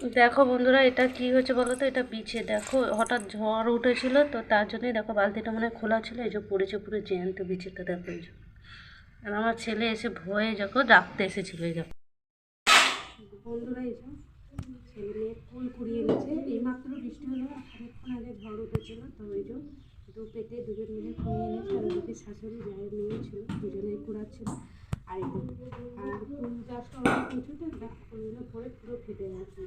দেখো বন্ধুরা, এটা কি হয়েছে বলো তো? এটা বিছে, দেখো হঠাৎ ঝড় উঠেছিল তো তার জন্যই দেখো বালতিটা মানে খোলা ছিল, এই যে পড়েছে পুরো জ্যান্ত বিছেতে, দেখো এই যে। আর আমার ছেলে এসে ভয়ে যখন রাখতে এসেছিল, এই দেখো বন্ধুরা, এই যে ছেলে মেয়ে ফুল কুড়িয়ে এনেছে। এইমাত্র বৃষ্টি হলো, খানিকক্ষণ আগে ঝড় উঠেছিল, তো ওই যে দু পেতে দুজন মিলে কুড়িয়ে এনেছে। আর ওদিকে শাশুড়ি জায়ের মেয়ে ছিল, দুজনেই কুড়াচ্ছিল। আর এই যে, আর ফুল গাছটা অনেক উঁচুতে, দেখো ফুলগুলো পরে পুরো ফেটে গেছে।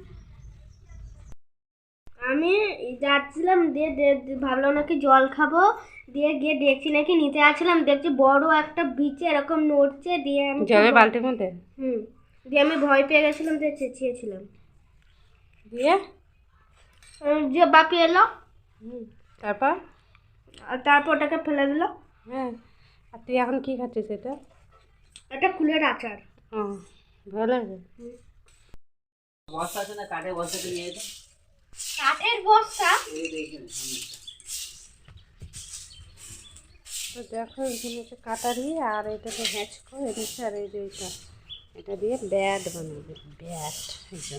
আমি যাচ্ছিলাম ভাবলাম নাকি জল খাবো, দিয়ে গিয়ে দেখছি নাকি নিচে আসছিলাম, দেখছি বড় একটা বিচে এরকম নড়ছে, দিয়ে আমি জলের বালতির মধ্যে দিয়ে আমি ভয় পেয়ে গেছিলাম, দিয়ে চেঁচিয়েছিলাম। দিয়ে যে বাপি এলো, তারপর আর তারপর ওটাকে ফেলে দিল। হ্যাঁ, আর তুই এখন কি খাচ্ছিস এটা? এটা কুলের আচার। ও, ভালো লাগে। বস্তা আছে না, কাঠের বস্তাটা নিয়ে যেত। কাঠের বস্তা? এই দেখেন তো দেখো এখানে হচ্ছে কাটারি, আর এটাকে হ্যাচ করে দিচ্ছে। আর এই যে এটা দিয়ে ব্যাট বানাবে, ব্যাট। এই যে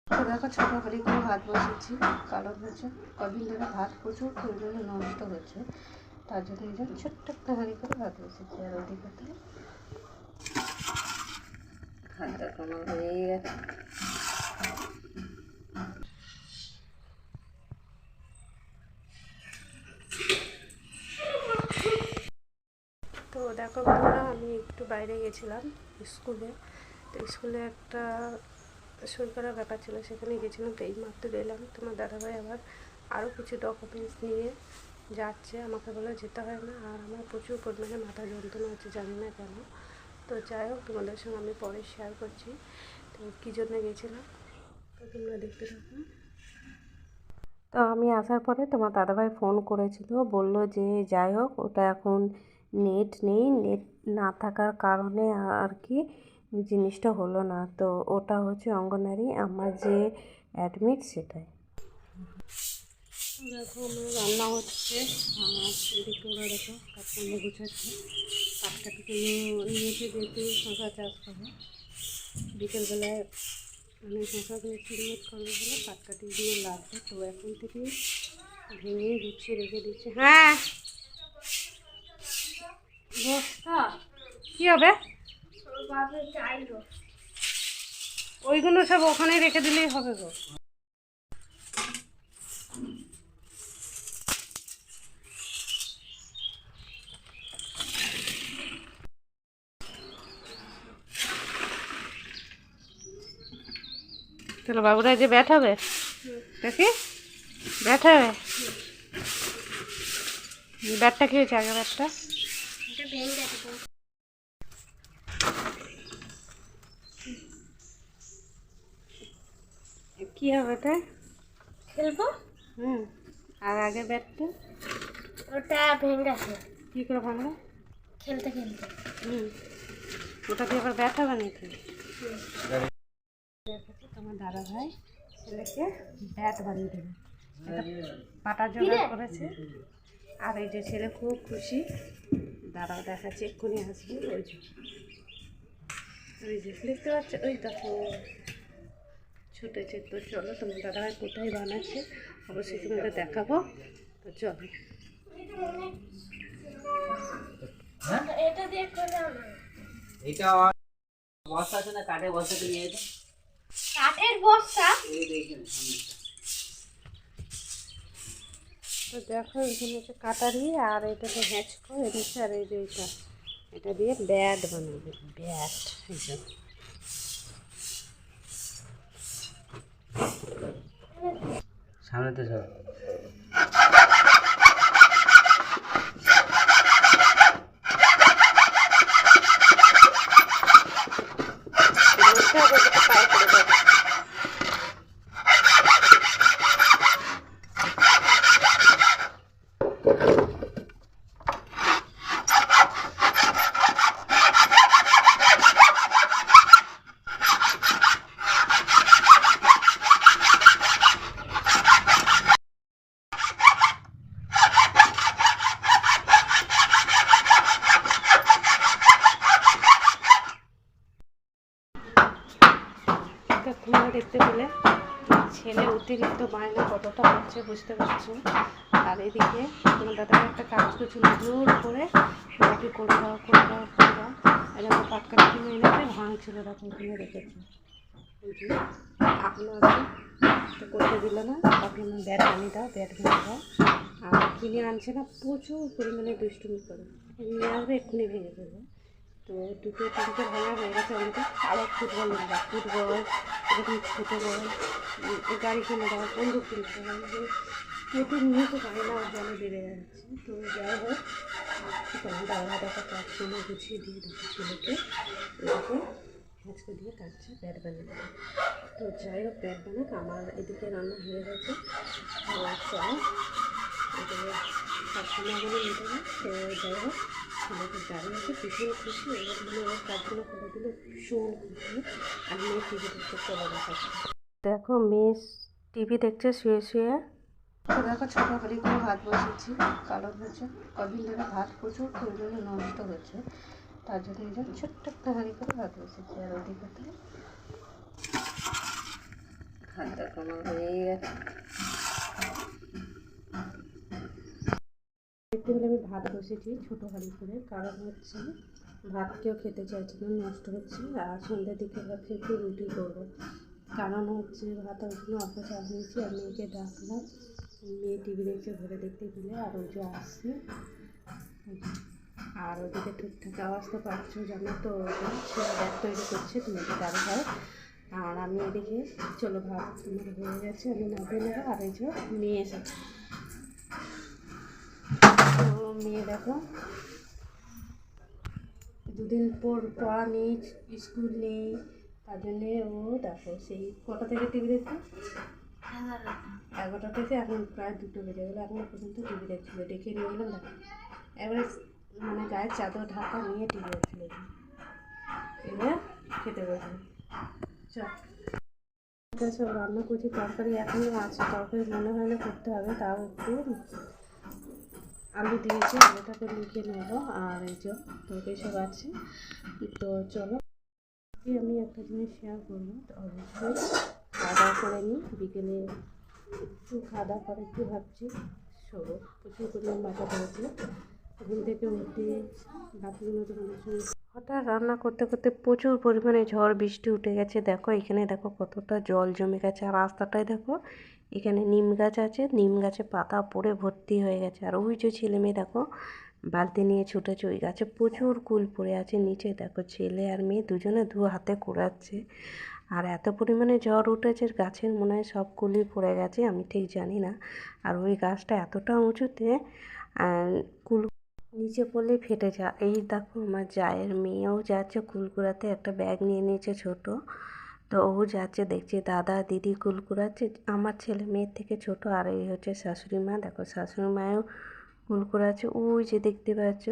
তো দেখো ছোটো হাঁড়ি করে ভাত বসেছি, কারণ হচ্ছে কদিন ধরে ভাত প্রচুর পরিমাণে নষ্ট হচ্ছে, তার জন্য এই যে ছোট্ট একটা হাঁড়ি করে ভাত বসেছি। আর ওদিকে ভাতটা কমা হয়ে গেছে। তো দেখো বন্ধুরা, আমি একটু বাইরে গেছিলাম স্কুলে। তো স্কুলে একটা সই করার ব্যাপার ছিল, সেখানে গেছিলাম। তো এইমাত্র এলাম, তোমার দাদাভাই আবার আরও কিছু ডকুমেন্টস নিয়ে যাচ্ছে, আমাকে বলে যেতে হয় না। আর আমার প্রচুর পরিমাণে মাথা যন্ত্রণা হচ্ছে, জানি না কেন। তো যাই হোক, তোমাদের সঙ্গে আমি পরে শেয়ার করছি তো কী জন্য গেছিলাম, তো তোমরা দেখতে থাকো। তো আমি আসার পরে তোমার দাদাভাই ফোন করেছিল, বলল যে যাই হোক, ওটা এখন নেট নেই, নেট না থাকার কারণে আর কি জিনিসটা হলো না। তো ওটা হচ্ছে অঙ্গনারী আমার যে অ্যাডমিট, সেটাই। দেখো আমার রান্না হচ্ছে, এদিকে ওরা দেখো কাপড় গুছাচ্ছে। পাটকাটিকে নিয়েছে যেহেতু শশা চাষ করে, বিকেলবেলায় মানে শশাগুলো চিরমিট করবে বলে পাটকাঠিগুলো লাগবে। তো এখন থেকে ভেঙে গুছিয়ে রেখে দিচ্ছে। হ্যাঁ, বস্তা কী হবে? ওইগুলো সব ওখানে রেখে দিলেই হবে গো। চলো বাবুরা, যে ব্যাট হবে, দেখি ব্যাট হবে। ব্যাটটা কি হয়েছে আগে? ব্যাটটা কি হবে? এটা খেলবো। আর আগের ব্যাটটা ওটা ভেঙে গেছে। কী করে ভাঙলো? খেলতে খেলতে। ওটা দিয়ে আবার ব্যাট হবে নাকি? তোমার দাদা ভাই ছেলেকে ব্যাট বানিয়ে দেবে, পাটা জোগাড় করেছে। আর এই যে ছেলে খুব খুশি, দাঁড়াও দেখাচ্ছে, এক্ষুনি আসবে। ওই যে দেখতে পাচ্ছ, ওই দেখো ছুটেছে। তো চলো, তোমার দাদাভাই কোথায় বানাচ্ছে অবশ্যই তোমাদের দেখাবো। তো চলো। এটা দিয়ে করলাম না। এটা বস্তা আছে না, কাঠের বস্তাটা নিয়ে যেত। কাঠের বস্তা? এই দেখেন তো দেখো এখানে হচ্ছে কাটারি, আর এটাকে হ্যাচ করে দিচ্ছে। আর এই যে এটা দিয়ে ব্যাট বানাবে, ব্যাট। এই যে সামনে তো সব দেখতে পেলে ছেলে অতিরিক্ত বায়না কতটা হচ্ছে বুঝতে পারছো। আর এদিকে তোমার দাদাকে একটা কাজ করছিল, জোর করে বাকি করে দাও করে দাও করে দাও, এরকম পাটকাটা কিনে এনেছে ভাঙছিল, দেখো ওখানে রেখেছে। ওই যে আপনারা তো করতে দিল না, তাকে আমি ব্যাট বানিয়ে দাও, ব্যাট ভেঙে দাও। আর কিনে আনছে না, প্রচুর পরিমাণে দুষ্টুমি করে, নিয়ে আসবে এক্ষুনি ভেঙে দেবে। তো দুটো তিনটে ভাঙা হয়ে গেছে আমাদের। আরও ফুটবল নেবা, ফুটবল এরকম ছোটো বল, গাড়ি কিনে দেওয়া, বন্দুক কিনে দেওয়া, প্রতিনিয়ত বায়না যেন বেড়ে যাচ্ছে। তো যাই হোক, তখন দাদা দেখা কাজ করে গুছিয়ে দিয়ে দেখো ছেলেকে এদিকে আজকে দিয়ে কাটছে ব্যাট বানিয়ে দেবে। তো যাই হোক, ব্যাট বানাক, আমার এদিকে রান্না হয়ে গেছে। তো চলো এদিকে সবসময় আমাদের নিতে হবে। তো যাই হোক, ছেলেকে দাঁড়িয়ে আছে, ভীষণ খুশি, এবার মানে ওর কাজগুলো করে দিলে ভীষণ খুশি। আর মেয়ে টিভি দেখতে চলে দেখাচ্ছে, দেখো মেয়ে টিভি দেখছে শুয়ে শুয়ে। তো দেখো ছোটো হাঁড়ি করে ভাত বসেছি, কালো হয়েছে, কদিন ধরে ভাত প্রচুর পরিমাণে নষ্ট হয়েছে, তার জন্য এই জন্য ছোট্ট একটা হাঁড়ি করে ভাত বসেছি। আর ওদিকে ভাতটা কোনো হয়ে গেছে, দেখতে পেলে আমি ভাত বসেছি ছোটো হাঁড়ি করে, কারণ হচ্ছে ভাত কেউ খেতে চাইছে না, নষ্ট হচ্ছে। আর সন্ধ্যের দিকে ভাবছি একটু রুটি করবো, কারণ হচ্ছে ভাত ওখানে অল্প চাল নিয়েছি। আর মেয়েকে ডাকলাম, মেয়ে টিভি দেখছে, ঘরে দেখতে পেলে। আর ওই যে আসছে, আর ওদিকে ঠিকঠাক আওয়াজ তো পাচ্ছ, জানো তো সে ব্যাগ তৈরি করছে, তুমি তো দাঁড়িয়ে হয়। আর আমি এদিকে চলো ভাত তোমার হয়ে গেছে, আমি নামিয়ে নেবো। আর এই যে মেয়ে এসেছে, তো মেয়ে দেখো দুদিন পর পড়া নেই, স্কুল নেই, তার জন্যে ও দেখো সেই কটা থেকে টিভি দেখছে, 11টা থেকে এখন প্রায় 2টো বেজে গেলো, এখনো পর্যন্ত টিভি দেখছিল। ডেকে নিয়ে গেলাম, দেখো এবারে মানে গায়ের চাদর ঢাকা নিয়ে টিভি দেখছিল। এবার খেতে বসে সব রান্না করছি, তরকারি এখনও আছে, তরকারি মনে হয় না করতে হবে, তাও একটু আলু দিয়েছি, আলুটাকে লিখে নেবো। আর এই যে তরকারি সব আছে। তো চলো আমি একটা জিনিস শেয়ার করবো, তো অবশ্যই খাওয়া দাওয়া করে নিই, বিকেলে একটু খাওয়া দাওয়া করে একটু ভাবছি শোবো, প্রচুর পরিমাণ বাটা পড়েছে, ঘুম থেকে উঠে ভাবগুলো তোমাদের সঙ্গে। হঠাৎ রান্না করতে করতে প্রচুর পরিমাণে ঝড় বৃষ্টি উঠে গেছে, দেখো এখানে দেখো কতটা জল জমে গেছে। আর রাস্তাটায় দেখো এখানে নিম গাছ আছে, নিম গাছে পাতা পড়ে ভর্তি হয়ে গেছে। আর ওই যে ছেলে মেয়ে দেখো বালতি নিয়ে ছুটেছে, ওই গাছে প্রচুর কুল পড়ে আছে নিচে, দেখো ছেলে আর মেয়ে দুজনে দু হাতে কুড়াচ্ছে। আর এত পরিমাণে ঝড় উঠেছে, গাছের মনে হয় সব কুলই পড়ে গেছে, আমি ঠিক জানি না। আর ওই গাছটা এতটা উঁচুতে, কুল নিচে পড়লেই ফেটে যায়। এই দেখো আমার জায়ের মেয়েও যাচ্ছে কুল কুড়াতে, একটা ব্যাগ নিয়ে নিয়েছে ছোট, তো ও যাচ্ছে, দেখছি দাদা দিদি কুল কুড়াচ্ছে, আমার ছেলে মেয়ের থেকে ছোট। আর এই হচ্ছে শাশুড়ি মা, দেখো শাশুড়ি মায়েও কুল কুড়াচ্ছে, ওই যে দেখতে পাচ্ছ।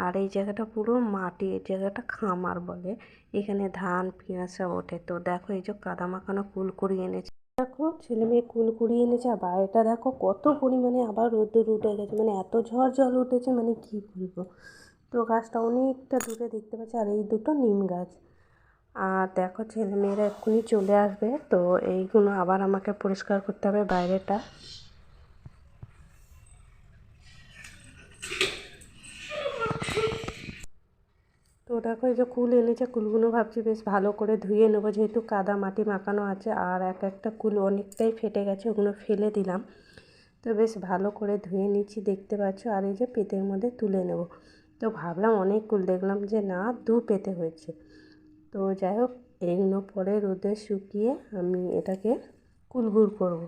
আর এই জায়গাটা পুরো মাটি, এই জায়গাটা খামার বলে, এখানে ধান পেঁয়াজ সব ওঠে। তো দেখো এই যে কাদা মাখানো কুল কুড়িয়ে এনেছে, দেখো ছেলে মেয়ে কুল কুড়িয়ে এনেছে। আর বাইরেটা দেখো কত পরিমাণে আবার রোদ্দুর উঠে গেছে, মানে এত ঝড় জল উঠেছে, মানে কী বলবো। তো গাছটা অনেকটা দূরে দেখতে পাচ্ছি, আর এই দুটো নিম গাছ। আর দেখো ছেলে মেয়েরা এক্ষুনি চলে আসবে, তো এইগুলো আবার আমাকে পরিষ্কার করতে হবে বাইরেটা। তো দেখো এই যে কুল এনেছে, কুলগুলো ভাবছি বেশ ভালো করে ধুয়ে নেবো, যেহেতু কাদা মাটি মাখানো আছে। আর এক একটা কুল অনেকটাই ফেটে গেছে, ওগুলো ফেলে দিলাম। তো বেশ ভালো করে ধুয়ে নিচ্ছি, দেখতে পাচ্ছ। আর এই যে পেতের মধ্যে তুলে নেব। তো ভাবলাম অনেক কুল, দেখলাম যে না 2 পেতে হয়েছে। তো যাই হোক, এইগুলো পরে রোদে শুকিয়ে আমি এটাকে কুলগুড় করব।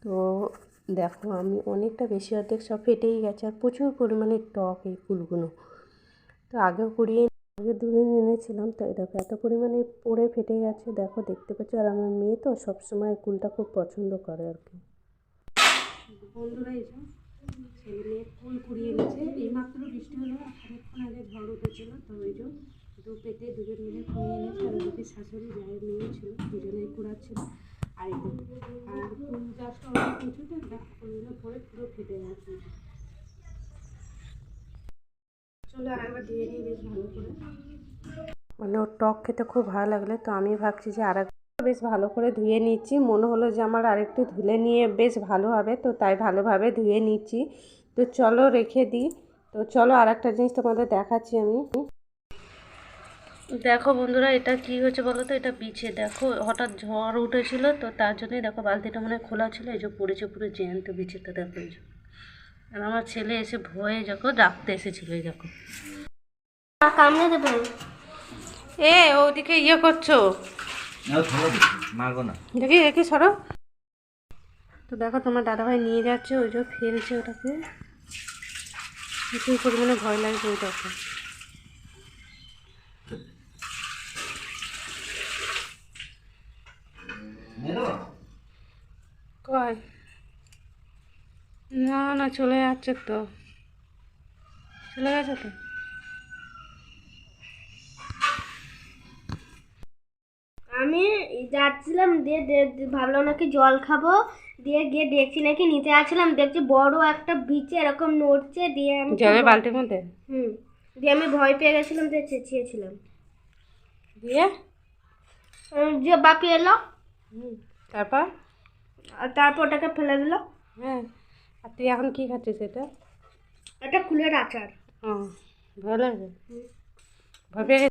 তো দেখো আমি অনেকটা বেশি, অর্ধেক সব ফেটেই গেছে, আর প্রচুর পরিমাণে টক এই কুলগুলো। তো আগেও কুড়িয়ে আগে 2 দিন এনেছিলাম, তো দেখো এত পরিমাণে পড়ে ফেটে গেছে, দেখো দেখতে পাচ্ছ। আর আমার মেয়ে তো সবসময় কুলটা খুব পছন্দ করে আর কি। বন্ধুরা এই যে ছেলে মেয়ে কুল কুড়িয়ে এনেছে, এইমাত্র বৃষ্টি হলো, খানিকক্ষণ আগে ঝড় উঠেছিল। তো ওই যে 2 পেতে দুজন মিলে কুড়িয়ে এনেছে। আর ওদিকে শাশুড়ি জায়ের মেয়ে ছিল, দুজনেই কুড়াচ্ছিল। আর এই আর কুল গাছটা অনেক উঁচুতে, দেখো কুলগুলো পরে পুরো ফেটে গেছে। চলো আর একবার দিয়ে নিই বেশ ভালো করে, মানে ওর টক খেতে খুব ভালো লাগলে। তো আমি ভাবছি যে আর বেশ ভালো করে ধুয়ে নিচ্ছি, মনে হলো যে আমার আরেকটু ধুলে নিয়ে বেশ ভালো হবে, তো তাই ভালোভাবে ধুয়ে নিচ্ছি। তো চলো রেখে দিই। তো চলো আর একটা জিনিস তোমাদের দেখাচ্ছি আমি। দেখো বন্ধুরা, এটা কি হয়েছে বলো তো, এটা বিছে দেখো হঠাৎ ঝড় উঠেছিল, তো তার জন্যই দেখো বালতিটা মনে হয় খোলা ছিল, এই যে পড়েছে পুরো জ্যান্ত বিছেতে দেখো এই যে। আর আমার ছেলে এসে ভয়ে যখন রাখতে এসেছিল, এই দেখো। কামড়ে দেবে। ওদিকে ইয়ে করছো, মারবো না। দেখি দেখি সরো। তো দেখো তোমার দাদাভাই নিয়ে যাচ্ছে, ওই যে ফেলছে ওটাকে, প্রচুর পরিমাণে ভয় লাগছে ওই দেখো। কয় না না, চলে যাচ্ছে তো, চলে গেছে তো। আমি যাচ্ছিলাম দিয়ে ভাবলাম নাকি জল খাবো, দিয়ে গিয়ে দেখছি নাকি নিচে আসছিলাম, দেখছি বড় একটা বিচে এরকম নড়ছে, দিয়ে আমি জলের বালতির মধ্যে দিয়ে আমি ভয় পেয়ে গেছিলাম, দিয়ে চেঁচিয়েছিলাম। দিয়ে যে বাপি এলো, তারপর আর তারপর ওটাকে ফেলে দিল। হ্যাঁ, আর তুই এখন কি খাচ্ছিস এটা? একটা কুলের আচার। ও, ভালো লাগে, ভয় পেয়ে